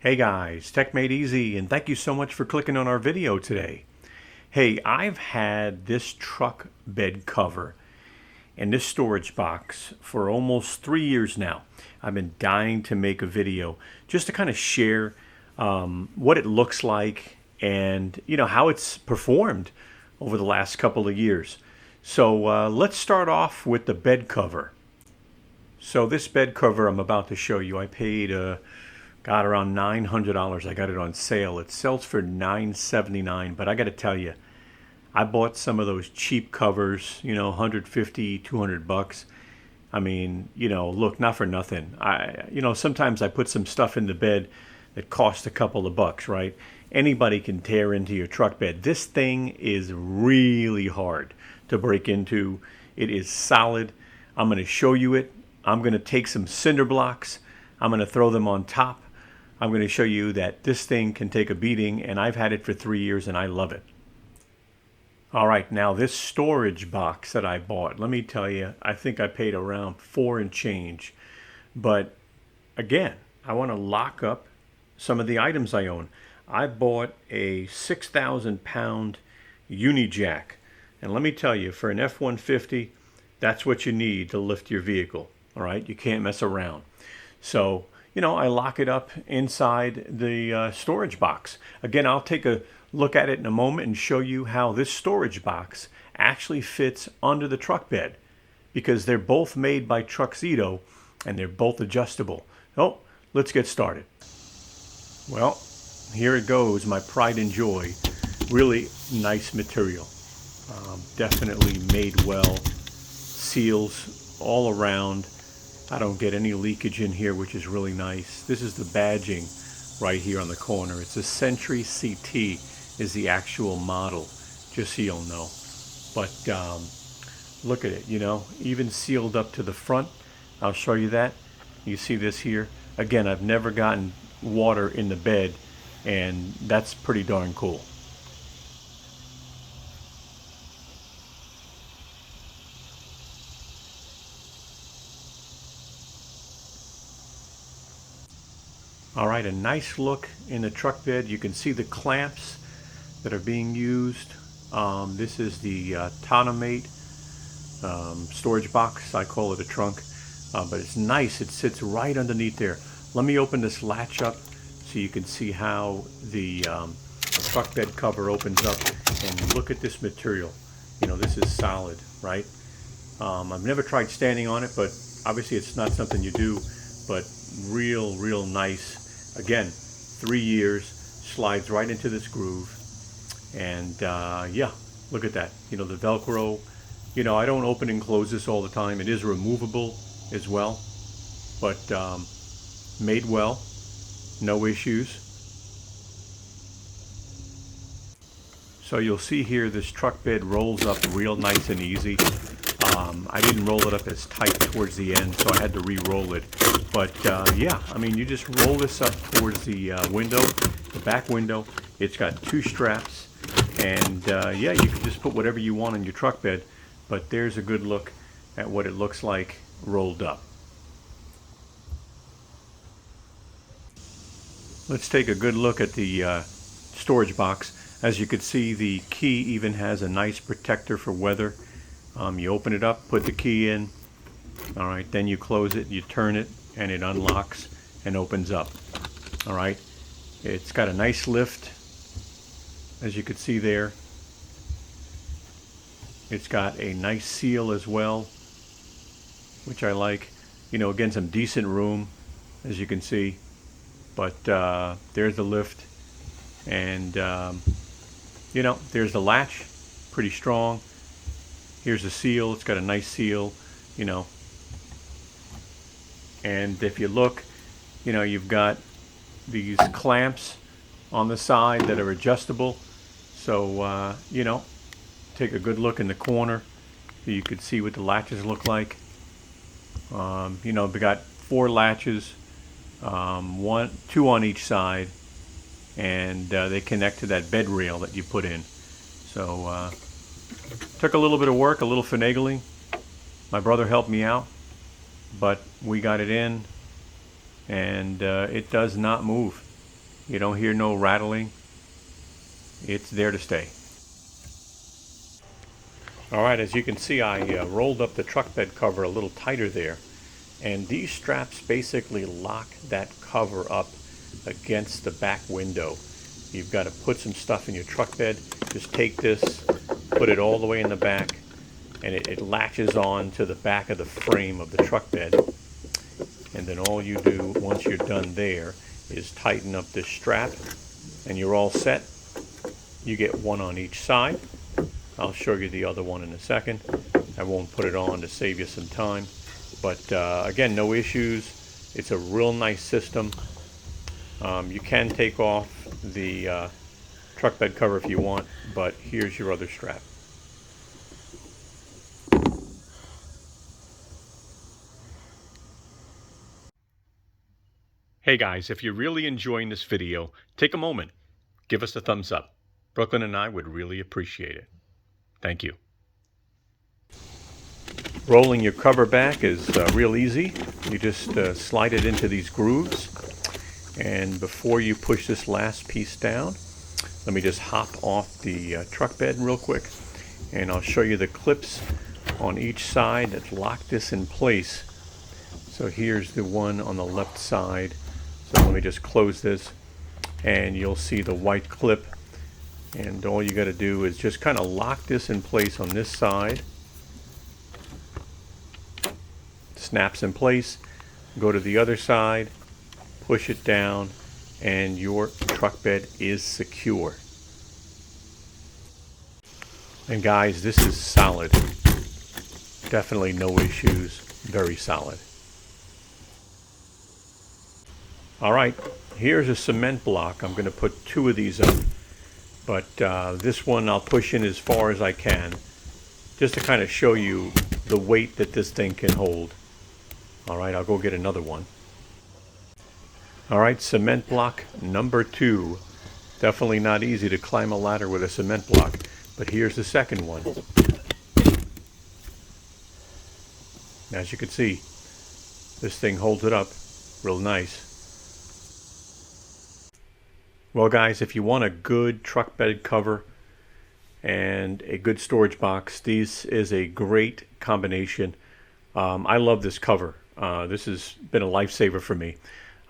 Hey guys, techmadeezy, and thank you so much for clicking on our video today. Hey, I've had this truck bed cover and this storage box for almost 3 years now. I've been dying to make a video just to kind of share what it looks like and how it's performed over the last couple of years. So let's start off with the bed cover. So this bed cover I'm about to show you, I paid got around $900. I got it on sale. It sells for $979, but I got to tell you, I bought some of those cheap covers, 150, 200 bucks. I mean, look, not for nothing. Sometimes I put some stuff in the bed that cost a couple of bucks, right? Anybody can tear into your truck bed. This thing is really hard to break into. It is solid. I'm going to show you it. I'm going to take some cinder blocks. I'm going to throw them on top. I'm going to show you that this thing can take a beating, and I've had it for 3 years and I love it. All right, now this storage box that I bought, let me tell you, I think I paid around $4 and change. But again, I want to lock up some of the items I own. I bought a 6,000-pound uni jack. And let me tell you, for an F-150, that's what you need to lift your vehicle. All right, you can't mess around. So, I lock it up inside the storage box. Again, I'll take a look at it in a moment and show you how this storage box actually fits under the truck bed, because they're both made by Truxedo and they're both adjustable. Oh, let's get started. Well, here it goes, my pride and joy. Really nice material. Definitely made well. Seals all around. I don't get any leakage in here, which is really nice. This is the badging right here on the corner. It's a SENTRY CT is the actual model, just so you'll know. But look at it, even sealed up to the front. I'll show you that. You see this here. Again, I've never gotten water in the bed, and that's pretty darn cool. All right, a nice look in the truck bed. You can see the clamps that are being used. This is the Tonneaumate storage box. I call it a trunk, but it's nice. It sits right underneath there. Let me open this latch up so you can see how the truck bed cover opens up. And look at this material. This is solid, right? I've never tried standing on it, but obviously it's not something you do, but real nice. Again, 3 years, slides right into this groove. And yeah, look at that. The Velcro, I don't open and close this all the time. It is removable as well, but made well, no issues. So you'll see here this truck bed rolls up real nice and easy. I didn't roll it up as tight towards the end, so I had to re-roll it. But yeah, you just roll this up towards the window, the back window. It's got 2 straps, and yeah, you can just put whatever you want on your truck bed. But there's a good look at what it looks like rolled up. Let's take a good look at the storage box. As you can see, the key even has a nice protector for weather. You open it up, put the key in. All right, then you close it, you turn it, and it unlocks and opens up. All right, it's got a nice lift, as you can see there. It's got a nice seal as well, which I like. Again, some decent room, as you can see. But there's the lift, and there's the latch, pretty strong. Here's the seal. It's got a nice seal, and if you look, you've got these clamps on the side that are adjustable. So take a good look in the corner so you could see what the latches look like. We got 4 latches, 2 on each side, and they connect to that bed rail that you put in. So took a little bit of work, a little finagling. My brother helped me out, but we got it in, and it does not move. You don't hear no rattling. It's there to stay. Alright, as you can see, I rolled up the truck bed cover a little tighter there. And these straps basically lock that cover up against the back window. You've got to put some stuff in your truck bed. Just take this, put it all the way in the back, and it latches on to the back of the frame of the truck bed. And then all you do once you're done there is tighten up this strap, and you're all set. You get one on each side. I'll show you the other one in a second. I won't put it on to save you some time. But again, no issues. It's a real nice system. You can take off the truck bed cover if you want, but here's your other strap. Hey guys, if you're really enjoying this video, take a moment, give us a thumbs up. Brooklyn and I would really appreciate it. Thank you. Rolling your cover back is real easy. You just slide it into these grooves. And before you push this last piece down, let me just hop off the truck bed real quick. And I'll show you the clips on each side that lock this in place. So here's the one on the left side. So let me just close this. And you'll see the white clip. And all you got to do is just kind of lock this in place on this side. Snaps in place. Go to the other side, push it down, and your truck bed is secure. And guys, this is solid. Definitely no issues. Very solid. Alright, here's a cement block. I'm going to put 2 of these up. But this one I'll push in as far as I can, just to kind of show you the weight that this thing can hold. Alright, I'll go get another one. Alright, cement block number 2. Definitely not easy to climb a ladder with a cement block, but here's the second one. As you can see, this thing holds it up real nice. Well guys, if you want a good truck bed cover and a good storage box, this is a great combination. I love this cover. This has been a lifesaver for me.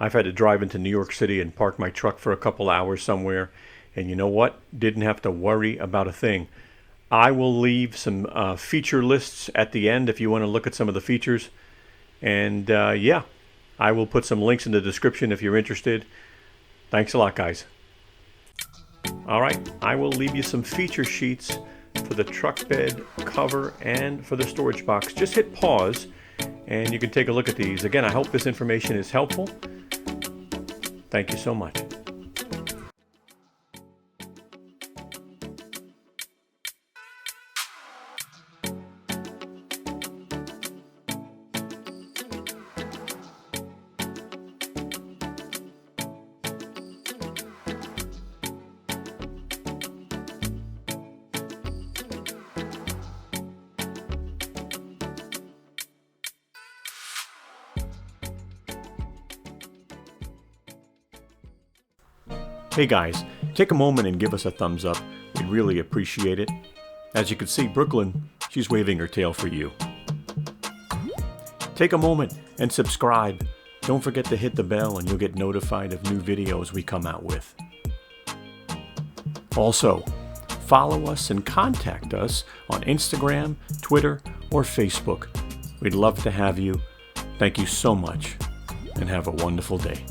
I've had to drive into New York City and park my truck for a couple hours somewhere, and you know what? Didn't have to worry about a thing. I will leave some feature lists at the end if you want to look at some of the features. And yeah, I will put some links in the description if you're interested. Thanks a lot, guys. Alright, I will leave you some feature sheets for the truck bed cover and for the storage box. Just hit pause and you can take a look at these. Again, I hope this information is helpful. Thank you so much. Hey guys, take a moment and give us a thumbs up. We'd really appreciate it. As you can see, Brooklyn, she's waving her tail for you. Take a moment and subscribe. Don't forget to hit the bell and you'll get notified of new videos we come out with. Also, follow us and contact us on Instagram, Twitter, or Facebook. We'd love to have you. Thank you so much and have a wonderful day.